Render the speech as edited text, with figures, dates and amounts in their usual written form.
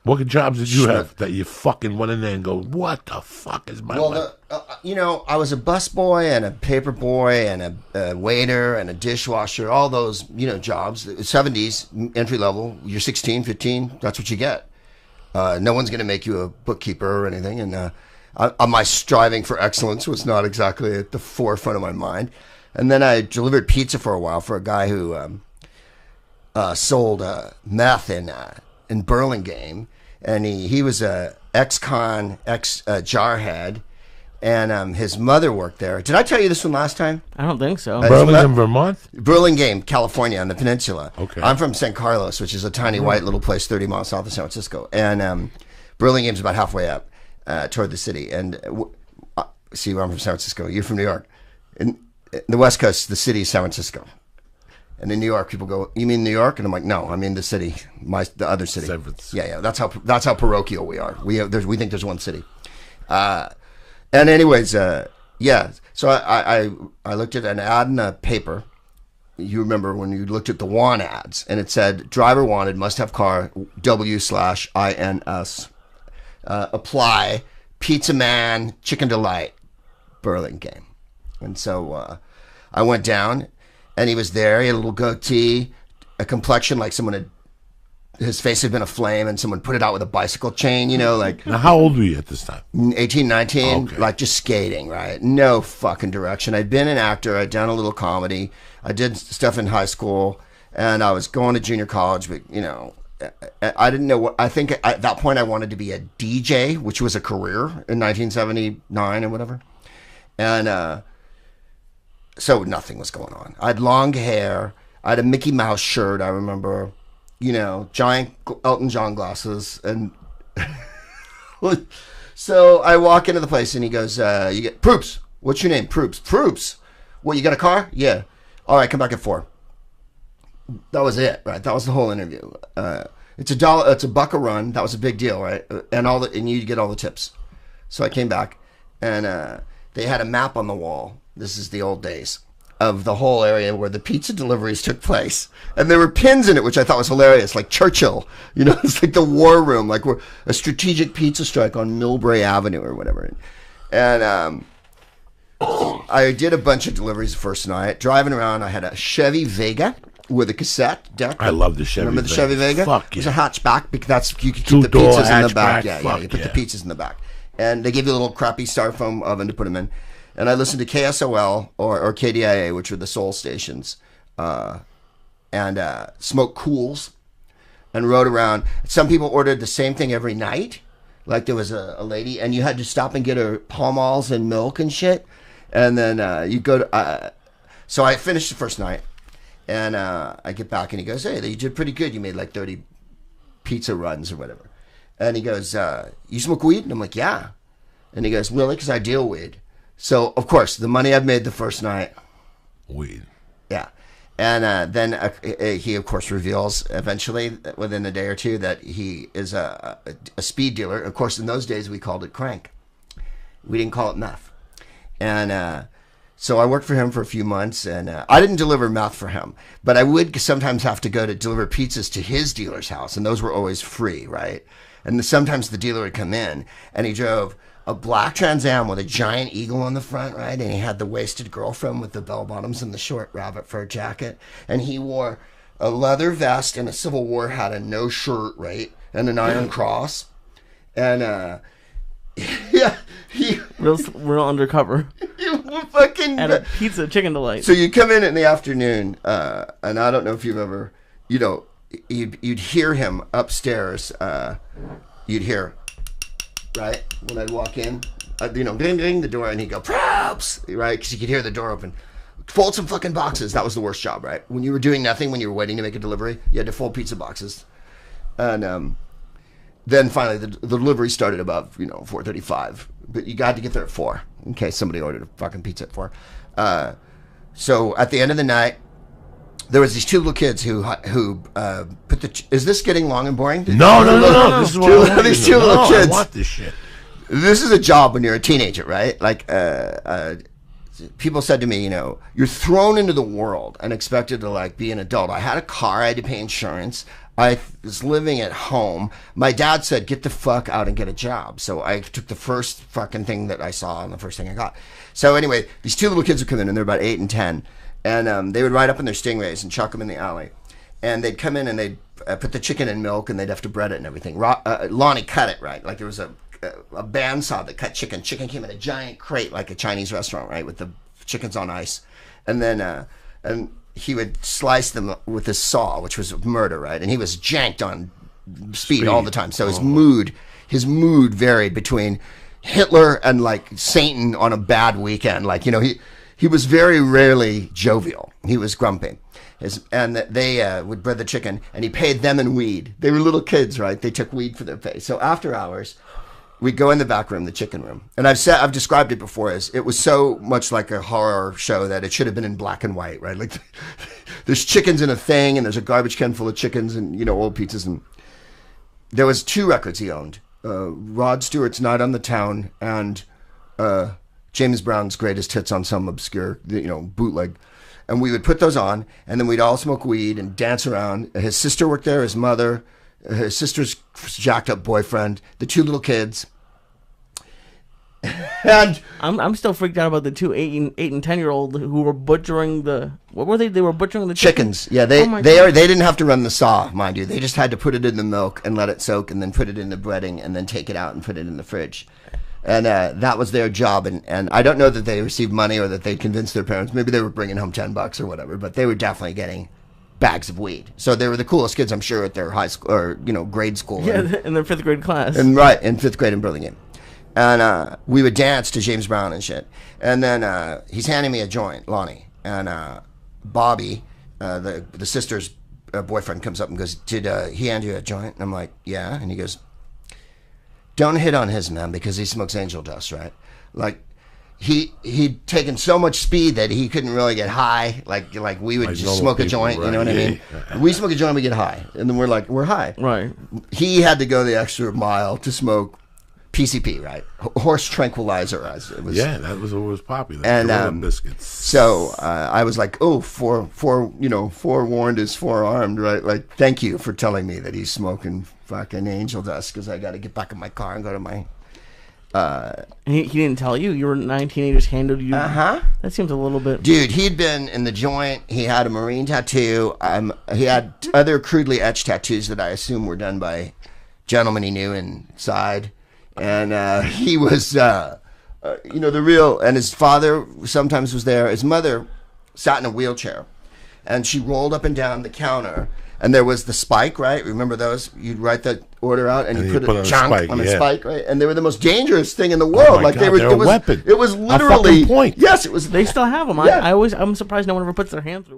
What jobs did you have that you fucking went in there and go, what the fuck is my life? I was a busboy and a paper boy and a waiter and a dishwasher, all those, jobs. 70s, entry level, you're 16, 15, that's what you get. No one's going to make you a bookkeeper or anything. And my striving for excellence was not exactly at the forefront of my mind. And then I delivered pizza for a while for a guy who sold meth in Burlingame. And he was a ex-con, jarhead. And his mother worked there. Did I tell you this one last time? I don't think so. Burlingame, Vermont? Burlingame, California, on the peninsula. Okay. I'm from San Carlos, which is a tiny white little place 30 miles south of San Francisco. And Burlingame's about halfway up toward the city. And see, I'm from San Francisco. You're from New York. In the West Coast, the city is San Francisco. And in New York, people go, "You mean New York?" And I'm like, "No, I mean the city, the other city." Yeah. That's how parochial we are. We think there's one city. And anyways, yeah. So I looked at an ad in a paper. You remember when you looked at the want ads, and it said, "Driver wanted, must have car, W/INS. Apply, Pizza Man, Chicken Delight, Burlingame." And so I went down. And he was there. He had a little goatee, a complexion like his face had been aflame and someone put it out with a bicycle chain, like. Now, how old were you at this time? 18, 19, okay. Like just skating, right? No fucking direction. I'd been an actor. I'd done a little comedy. I did stuff in high school and I was going to junior college, but, I didn't know what, I think at that point I wanted to be a DJ, which was a career in 1979 or whatever. And, so nothing was going on. I had long hair. I had a Mickey Mouse shirt, I remember. Giant Elton John glasses. And so I walk into the place and he goes, you get Proops. What's your name? Proops. Proops. What, you got a car? Yeah. All right, come back at 4. That was it, right? That was the whole interview. It's $1. It's $1 a run. That was a big deal, right? And you get all the tips. So I came back and they had a map on the wall. This is the old days of the whole area where the pizza deliveries took place. And there were pins in it, which I thought was hilarious, like Churchill. It's like the war room, like we're a strategic pizza strike on Millbrae Avenue or whatever. And I did a bunch of deliveries the first night. Driving around, I had a Chevy Vega with a cassette deck. I love the Chevy Vega. Remember the Chevy Vega? Fuck yeah. It was a hatchback because you could keep the Two-door pizzas in the back. hatchback, You put the pizzas in the back. And they gave you a little crappy styrofoam oven to put them in. And I listened to KSOL or KDIA, which were the soul stations, and smoked cools and rode around. Some people ordered the same thing every night. Like there was a lady, and you had to stop and get her Pall Malls and milk and shit. And then you go to... so I finished the first night, and I get back, and he goes, "Hey, you did pretty good. You made like 30 pizza runs or whatever." And he goes, "You smoke weed?" And I'm like, "Yeah." And he goes, "Really? Because I deal weed." So, of course, the money I've made the first night. Weed. Yeah. And then he, of course, reveals eventually, within a day or two, that he is a speed dealer. Of course, in those days, we called it crank. We didn't call it meth. And so I worked for him for a few months, and I didn't deliver meth for him. But I would sometimes have to go to deliver pizzas to his dealer's house, and those were always free, right? And sometimes the dealer would come in, and he drove a black Trans Am with a giant eagle on the front, right? And he had the wasted girlfriend with the bell bottoms and the short rabbit fur jacket. And he wore a leather vest and a Civil War hat and no shirt, right? And an iron cross. And, yeah. Real undercover. Fucking... At a pizza chicken delight. So you come in the afternoon, and I don't know if you've ever, you'd hear him upstairs. You'd hear... Right? When I'd walk in, ding, ding, the door, and he'd go, "Proops!" Right? Because you could hear the door open. Fold some fucking boxes. That was the worst job, right? When you were doing nothing, when you were waiting to make a delivery, you had to fold pizza boxes. And then finally, the delivery started about, 4:35. But you got to get there at 4 in case somebody ordered a fucking pizza at 4. So at the end of the night, there was these two little kids who put the... Is this getting long and boring? No. This is what I want. These two little kids. I want this shit. This is a job when you're a teenager, right? Like, people said to me, you're thrown into the world and expected to, like, be an adult. I had a car. I had to pay insurance. I was living at home. My dad said, get the fuck out and get a job. So I took the first fucking thing that I saw and the first thing I got. So anyway, these two little kids would come in, and they're about 8 and 10. And they would ride up in their Stingrays and chuck them in the alley. And they'd come in and they'd put the chicken in milk, and they'd have to bread it and everything. Lonnie cut it, right? Like there was a bandsaw that cut chicken. Chicken came in a giant crate like a Chinese restaurant, right? With the chickens on ice. And then and he would slice them with this saw, which was murder, right? And he was janked on speed all the time. So his mood varied between Hitler and like Satan on a bad weekend. Like, you know, he was very rarely jovial. He was grumpy. And they would bread the chicken, and he paid them in weed. They were little kids, right? They took weed for their pay. So after hours, we'd go in the back room, the chicken room. And I've described it before as it was so much like a horror show that it should have been in black and white, right? Like there's chickens in a thing, and there's a garbage can full of chickens and, you know, old pizzas. And there was 2 records he owned. Rod Stewart's Night on the Town and James Brown's Greatest Hits on some obscure, you know, bootleg. And we would put those on, and then we'd all smoke weed and dance around. His sister worked there, his mother, his sister's jacked up boyfriend, the 2 little kids. And I'm still freaked out about the 2 8 and 10-year-old who were butchering the, what were they? They were butchering the chickens. Yeah, they didn't have to run the saw, mind you. They just had to put it in the milk and let it soak, and then put it in the breading, and then take it out and put it in the fridge. And that was their job. And I don't know that they received money or that they convinced their parents. Maybe they were bringing home $10 or whatever, but they were definitely getting bags of weed. So they were the coolest kids, I'm sure, at their high school or, you know, grade school. Yeah, in their 5th grade class. And right, in 5th grade in Burlingame. And we would dance to James Brown and shit. And then he's handing me a joint, Lonnie. And Bobby, the sister's boyfriend, comes up and goes, did he hand you a joint? And I'm like, yeah. And he goes, don't hit on his man because he smokes angel dust, right? Like he'd taken so much speed that he couldn't really get high. Like we would just smoke a joint, right? You know what I mean? We smoke a joint, we get high, and then we're high. Right. He had to go the extra mile to smoke PCP, right? Horse tranquilizer, as it was. Yeah, that was what was popular. And biscuits. So I was like, oh, forewarned is forearmed, right? Like, thank you for telling me that he's smoking fucking angel dust, because I got to get back in my car and go to my. He didn't tell you? You were 19, he just handed you. Uh-huh. That seems a little bit. Dude, he'd been in the joint. He had a Marine tattoo. He had other crudely etched tattoos that I assume were done by gentlemen he knew inside. And he was, you know, the real. And his father sometimes was there. His mother sat in a wheelchair, and she rolled up and down the counter. And there was the spike, right? Remember those? You'd write that order out, and you put a chunk on a spike, right? And they were the most dangerous thing in the world. Oh my God, they're a weapon. It was literally a fucking point. Yes, it was. They still have them. Yeah. I'm surprised no one ever puts their hand through.